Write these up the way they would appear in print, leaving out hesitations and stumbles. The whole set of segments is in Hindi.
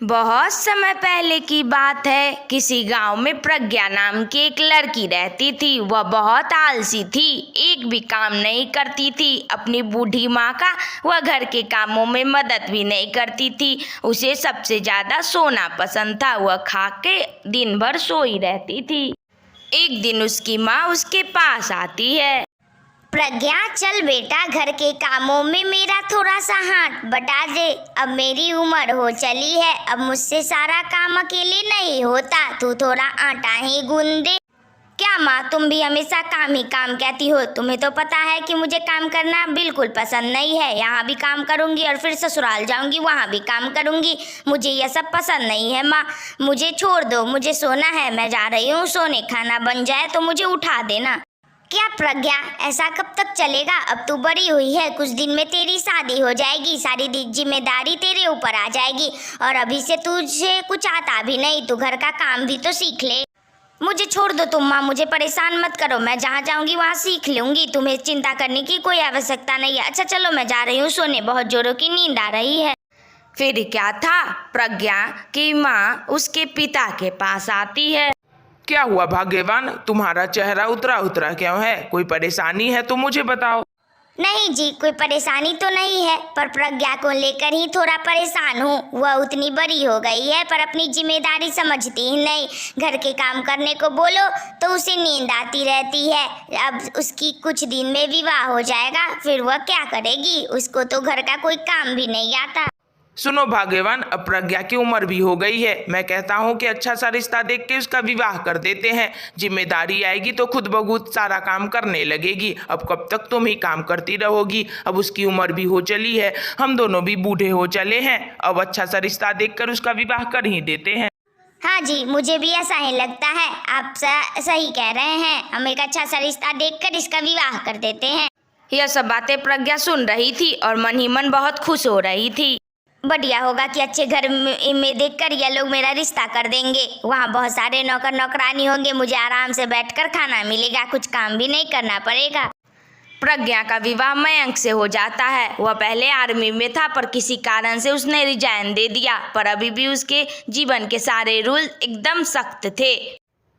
बहुत समय पहले की बात है। किसी गांव में प्रज्ञा नाम की एक लड़की रहती थी। वह बहुत आलसी थी, एक भी काम नहीं करती थी। अपनी बूढ़ी माँ का वह घर के कामों में मदद भी नहीं करती थी। उसे सबसे ज्यादा सोना पसंद था। वह खा के दिन भर सोई रहती थी। एक दिन उसकी माँ उसके पास आती है। प्रज्ञा, चल बेटा, घर के कामों में मेरा थोड़ा सा हाथ बटा दे। अब मेरी उम्र हो चली है, अब मुझसे सारा काम अकेले नहीं होता। तू थोड़ा आटा ही गूंद दे। क्या माँ, तुम भी हमेशा काम ही काम कहती हो? तुम्हें तो पता है कि मुझे काम करना बिल्कुल पसंद नहीं है। यहाँ भी काम करूँगी और फिर ससुराल जाऊँगी, वहाँ भी काम करूँगी। मुझे यह सब पसंद नहीं है माँ, मुझे छोड़ दो। मुझे सोना है, मैं जा रही हूँ सोने। खाना बन जाए तो मुझे उठा देना। क्या प्रज्ञा, ऐसा कब तक चलेगा? अब तू बड़ी हुई है, कुछ दिन में तेरी शादी हो जाएगी, सारी जिम्मेदारी तेरे ऊपर आ जाएगी। और अभी से तुझे कुछ आता भी नहीं, तू घर का काम भी तो सीख ले। मुझे छोड़ दो तुम माँ, मुझे परेशान मत करो। मैं जहाँ जाऊँगी वहाँ सीख लूँगी, तुम्हें चिंता करने की कोई आवश्यकता नहीं है। अच्छा चलो, मैं जा रही हूँ सोने, बहुत जोरों की नींद आ रही है। फिर क्या था, प्रज्ञा की माँ उसके पिता के पास आती है। क्या हुआ भाग्यवान, तुम्हारा चेहरा उतरा उतरा क्यों है? कोई परेशानी है तो मुझे बताओ। नहीं जी, कोई परेशानी तो नहीं है, पर प्रज्ञा को लेकर ही थोड़ा परेशान हूँ। वह उतनी बड़ी हो गई है पर अपनी जिम्मेदारी समझती ही नहीं। घर के काम करने को बोलो तो उसे नींद आती रहती है। अब उसकी कुछ दिन में विवाह हो जाएगा, फिर वह क्या करेगी? उसको तो घर का कोई काम भी नहीं आता। सुनो भाग्यवान, अब प्रज्ञा की उम्र भी हो गई है। मैं कहता हूँ कि अच्छा सा रिश्ता देख के उसका विवाह कर देते हैं। जिम्मेदारी आएगी तो खुद ब खुद सारा काम करने लगेगी। अब कब तक तुम ही काम करती रहोगी? अब उसकी उम्र भी हो चली है, हम दोनों भी बूढ़े हो चले हैं। अब अच्छा सा रिश्ता देखकर उसका विवाह कर ही देते हैं। हाँ जी, मुझे भी ऐसा ही लगता है। आप सही कह रहे हैं, हम एक अच्छा सा रिश्ता देखकर इसका विवाह कर देते हैं। यह सब बातें प्रज्ञा सुन रही थी और मन ही मन बहुत खुश हो रही थी। बढ़िया होगा कि अच्छे घर में देखकर ये लोग मेरा रिश्ता कर देंगे। वहाँ बहुत सारे नौकर नौकरानी होंगे, मुझे आराम से बैठकर खाना मिलेगा, कुछ काम भी नहीं करना पड़ेगा। प्रज्ञा का विवाह मयंक से हो जाता है। वह पहले आर्मी में था पर किसी कारण से उसने रिजाइन दे दिया। पर अभी भी उसके जीवन के सारे रूल एकदम सख्त थे।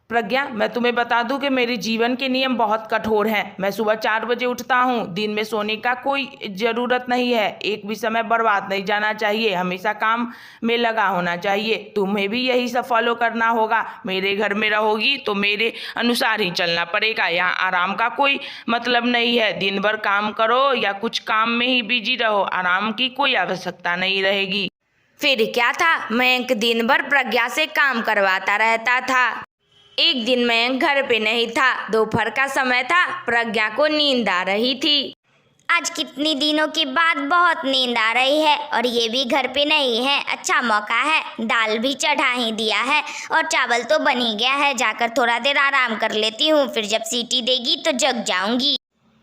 प्रज्ञा, मैं तुम्हें बता दूं कि मेरे जीवन के नियम बहुत कठोर हैं। मैं सुबह 4 बजे उठता हूं। दिन में सोने का कोई ज़रूरत नहीं है, एक भी समय बर्बाद नहीं जाना चाहिए, हमेशा काम में लगा होना चाहिए। तुम्हें भी यही सब फॉलो करना होगा। मेरे घर में रहोगी तो मेरे अनुसार ही चलना पड़ेगा। यहाँ आराम का कोई मतलब नहीं है। दिन भर काम करो या कुछ काम में ही बिजी रहो, आराम की कोई आवश्यकता नहीं रहेगी। फिर क्या था, मयंक दिन भर प्रज्ञा से काम करवाता रहता था। एक दिन मयंक घर पे नहीं था। दोपहर का समय था, प्रज्ञा को नींद आ रही थी। आज कितनी दिनों के बाद बहुत नींद आ रही है और ये भी घर पे नहीं है। अच्छा मौका है, दाल भी चढ़ा ही दिया है और चावल तो बन ही गया है। जाकर थोड़ा देर आराम कर लेती हूँ, फिर जब सीटी देगी तो जग जाऊंगी।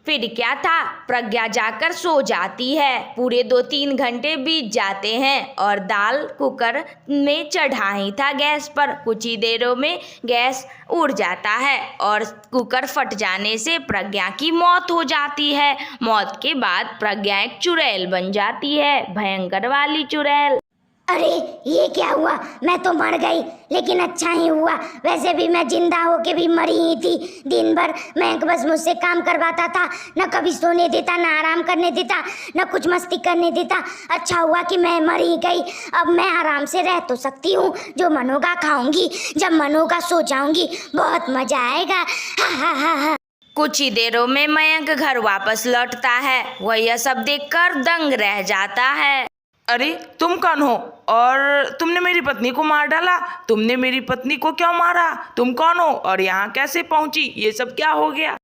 फिर क्या था, प्रज्ञा जाकर सो जाती है। पूरे 2-3 घंटे बीत जाते हैं और दाल कुकर में चढ़ा ही था गैस पर। कुछ ही देरों में गैस उड़ जाता है और कुकर फट जाने से प्रज्ञा की मौत हो जाती है। मौत के बाद प्रज्ञा एक चुड़ैल बन जाती है, भयंकर वाली चुड़ैल। अरे ये क्या हुआ? मैं तो मर गई, लेकिन अच्छा ही हुआ। वैसे भी मैं जिंदा होके भी मरी ही थी। दिन भर मैं बस मुझसे काम करवाता था, न कभी सोने देता, न आराम करने देता, न कुछ मस्ती करने देता। अच्छा हुआ कि मैं मर ही गई। अब मैं आराम से रह तो सकती हूँ, जो मन होगा खाऊंगी, जब मन होगा सो जाऊंगी। बहुत मजा आएगा। हा हा हा हा। कुछ ही देरों में मयंक घर वापस लौटता है। वह यह सब देखकर दंग रह जाता है। अरे तुम कौन हो और तुमने मेरी पत्नी को मार डाला? तुमने मेरी पत्नी को क्यों मारा? तुम कौन हो और यहाँ कैसे पहुंची? ये सब क्या हो गया?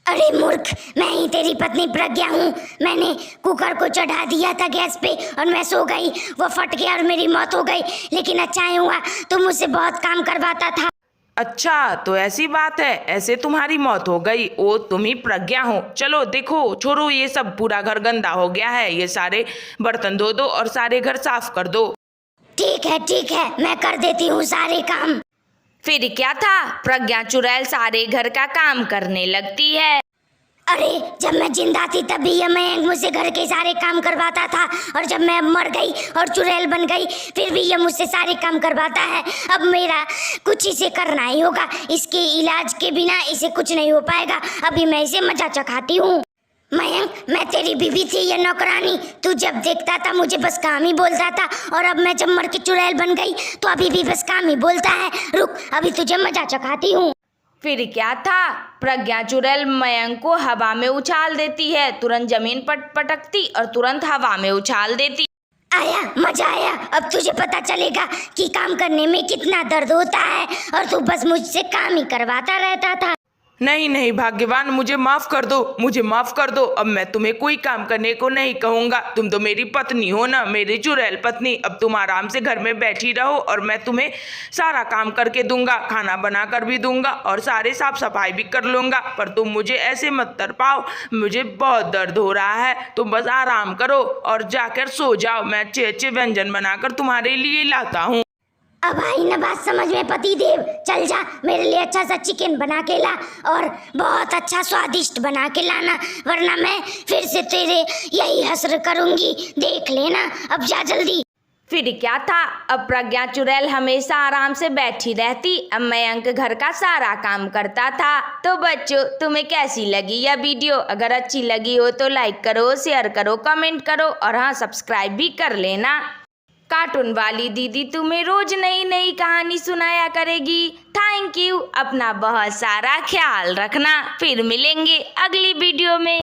अरे मूर्ख, मैं ही तेरी पत्नी प्रज्ञा हूँ। मैंने कुकर को चढ़ा दिया था गैस पे और मैं सो गई। वो फट गया और मेरी मौत हो गई। लेकिन अच्छा ही हुआ, तुम मुझसे बहुत काम करवाता था। अच्छा तो ऐसी बात है, ऐसे तुम्हारी मौत हो गई। ओ तुम ही प्रज्ञा हो। चलो देखो, छोड़ो ये सब, पूरा घर गंदा हो गया है। ये सारे बर्तन धो दो और सारे घर साफ कर दो। ठीक है, मैं कर देती हूँ सारे काम। फिर क्या था, प्रज्ञा चुड़ैल सारे घर का काम करने लगती है। अरे जब मैं जिंदा थी तभी ये मयंक मुझसे घर के सारे काम करवाता था, और जब मैं मर गई और चुड़ैल बन गई फिर भी ये मुझसे सारे काम करवाता है। अब मेरा कुछ इसे करना ही होगा, इसके इलाज के बिना इसे कुछ नहीं हो पाएगा। अभी मैं इसे मजा चखाती हूँ। मयंक, मैं तेरी बीवी थी या नौकरानी, तू जब देखता था मुझे बस काम ही बोलता था, और अब मैं जब मर के चुड़ैल बन गई तो अभी भी बस काम ही बोलता है। रुक, अभी तुझे मजा चखाती हूँ। फिर क्या था, प्रज्ञा चुड़ैल मयंक को हवा में उछाल देती है, तुरंत जमीन पर पटकती और तुरंत हवा में उछाल देती। आया, मजा आया। अब तुझे पता चलेगा कि काम करने में कितना दर्द होता है, और तू बस मुझसे काम ही करवाता रहता था। नहीं नहीं भाग्यवान, मुझे माफ कर दो, मुझे माफ कर दो। अब मैं तुम्हें कोई काम करने को नहीं कहूँगा। तुम तो मेरी पत्नी हो ना, मेरी चुड़ैल पत्नी। अब तुम आराम से घर में बैठी रहो और मैं तुम्हें सारा काम करके दूंगा, खाना बना कर भी दूंगा और सारे साफ सफाई भी कर लूँगा। पर तुम मुझे ऐसे मत तरपाओ, मुझे बहुत दर्द हो रहा है। तुम बस आराम करो और जाकर सो जाओ। मैं अच्छे अच्छे व्यंजन बनाकर तुम्हारे लिए लाता हूँ। अब आई ना बात समझ में पति देव, चल जा मेरे लिए अच्छा सा चिकन बना के ला, और बहुत अच्छा स्वादिष्ट बना के लाना, वरना मैं फिर से तेरे यही हसर करूंगी, देख लेना। अब जा जल्दी। फिर क्या था, अब प्रज्ञा चुड़ैल हमेशा आराम से बैठी रहती। अब मयंक घर का सारा काम करता था। तो बच्चों, तुम्हें कैसी लगी यह वीडियो? अगर अच्छी लगी हो तो लाइक करो, शेयर करो, कमेंट करो, और हाँ, सब्सक्राइब भी कर लेना। कार्टून वाली दीदी तुम्हें रोज नई नई कहानी सुनाया करेगी। Thank you. अपना बहुत सारा ख्याल रखना। फिर मिलेंगे अगली वीडियो में।